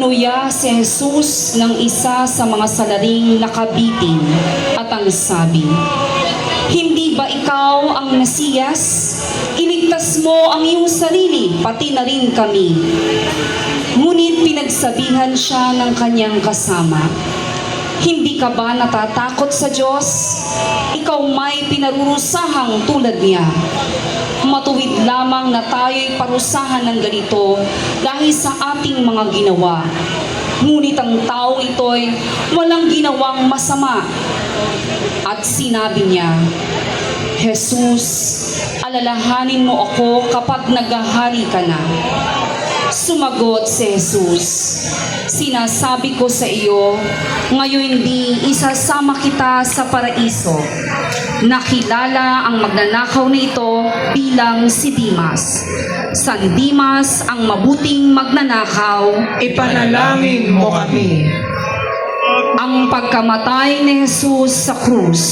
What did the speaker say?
Sinuya si Jesus ng isa sa mga salaring nakabitin at ang sabi, "Hindi ba ikaw ang Mesiyas? Iligtas mo ang iyong sarili, pati na rin kami." Ngunit pinagsabihan siya ng kanyang kasama, "Hindi ka ba natatakot sa Diyos? Ikaw may pinarurusahang tulad niya. Matuwid lamang na tayo'y parusahan ng ganito dahil sa ating mga ginawa. Ngunit ang taong ito'y walang ginawang masama." At sinabi niya, "Jesus, alalahanin mo ako kapag naghahari ka na." Sumagot si Jesus, "Sinasabi ko sa iyo, ngayon di isasama kita sa paraiso." Nakilala ang magnanakaw na ito bilang si Dimas. San Dimas ang mabuting magnanakaw, Ipanalangin mo kami. ang pagkamatay ni Jesus sa krus.